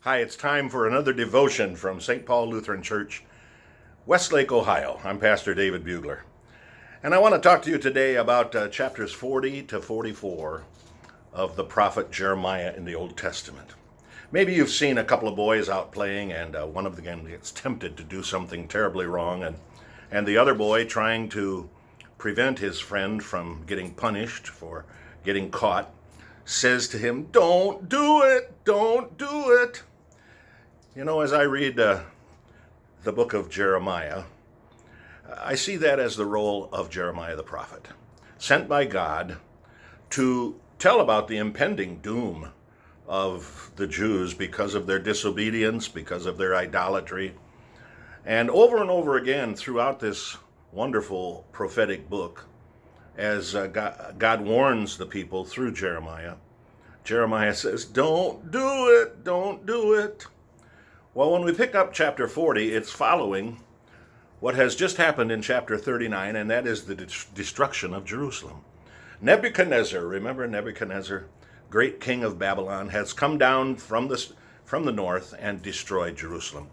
Hi, it's time for another devotion from St. Paul Lutheran Church, Westlake, Ohio. I'm Pastor David Buegler. And I want to talk to you today about chapters 40 to 44 of the prophet Jeremiah in the Old Testament. Maybe you've seen a couple of boys out playing, and one of them gets tempted to do something terribly wrong, and the other boy, trying to prevent his friend from getting punished for getting caught, says to him, "Don't do it, don't do it." You know, as I read the book of Jeremiah, I see that as the role of Jeremiah the prophet, sent by God to tell about the impending doom of the Jews because of their disobedience, because of their idolatry. And over again throughout this wonderful prophetic book, as God warns the people through Jeremiah, Jeremiah says, "Don't do it, don't do it." Well, when we pick up chapter 40, it's following what has just happened in chapter 39, and that is the destruction of Jerusalem. Nebuchadnezzar, remember Nebuchadnezzar, great king of Babylon, has come down from the north and destroyed Jerusalem,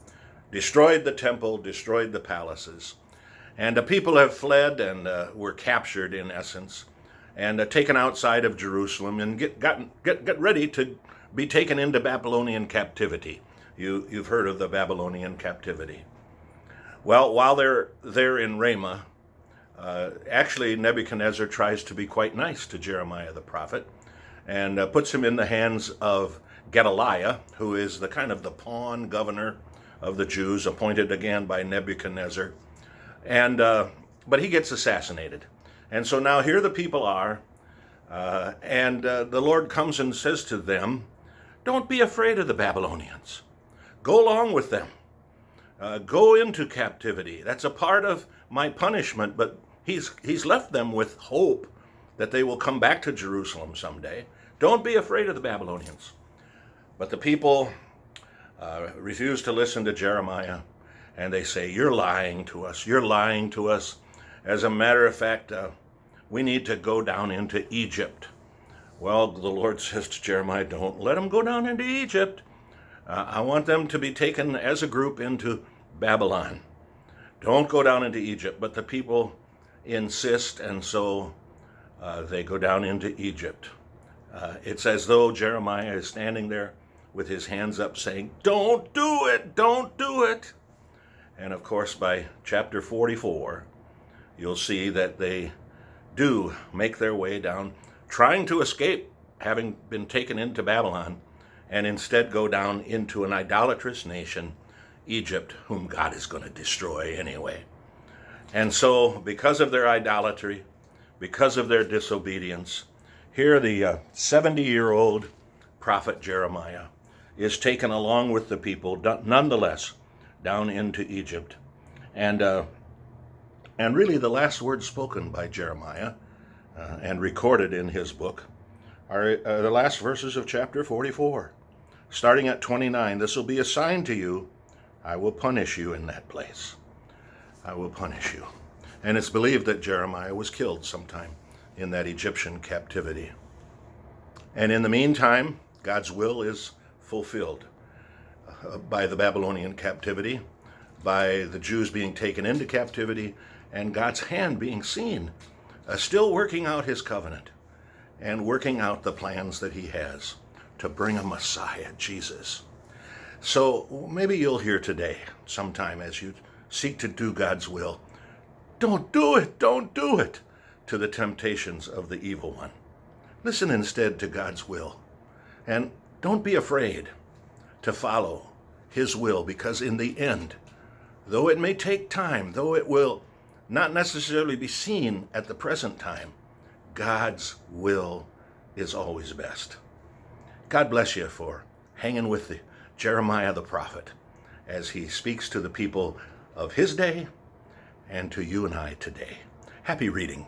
destroyed the temple, destroyed the palaces. And the people have fled and were captured, in essence, and taken outside of Jerusalem and get ready to be taken into Babylonian captivity. You've heard of the Babylonian captivity. Well, while they're there in Ramah, actually Nebuchadnezzar tries to be quite nice to Jeremiah the prophet and puts him in the hands of Gedaliah, who is the kind of the pawn governor of the Jews, appointed again by Nebuchadnezzar. And but he gets assassinated. And so now here the people are, and the Lord comes and says to them, "Don't be afraid of the Babylonians. Go along with them. Go into captivity. That's a part of my punishment," but he's left them with hope that they will come back to Jerusalem someday. Don't be afraid of the Babylonians. But the people refuse to listen to Jeremiah, and they say, "You're lying to us. You're lying to us. As a matter of fact, we need to go down into Egypt." Well, the Lord says to Jeremiah, "Don't let them go down into Egypt. I want them to be taken as a group into Babylon. Don't go down into Egypt." But the people insist, and so they go down into Egypt. It's as though Jeremiah is standing there with his hands up saying, "Don't do it, don't do it." And of course, by chapter 44, you'll see that they do make their way down, trying to escape having been taken into Babylon, and instead go down into an idolatrous nation, Egypt, whom God is going to destroy anyway. And so, because of their idolatry, because of their disobedience, here the 70-year-old prophet Jeremiah is taken along with the people, nonetheless, down into Egypt. And really the last words spoken by Jeremiah and recorded in his book are the last verses of chapter 44. Starting at 29, "This will be a sign to you. I will punish you in that place. I will punish you." And it's believed that Jeremiah was killed sometime in that Egyptian captivity. And in the meantime, God's will is fulfilled by the Babylonian captivity, by the Jews being taken into captivity, and God's hand being seen, still working out his covenant and working out the plans that he has to bring a Messiah, Jesus. So maybe you'll hear today, sometime as you seek to do God's will, "Don't do it, don't do it," to the temptations of the evil one. Listen instead to God's will, and don't be afraid to follow his will, because in the end, though it may take time, though it will not necessarily be seen at the present time, God's will is always best. God bless you for hanging with Jeremiah the prophet as he speaks to the people of his day and to you and I today. Happy reading.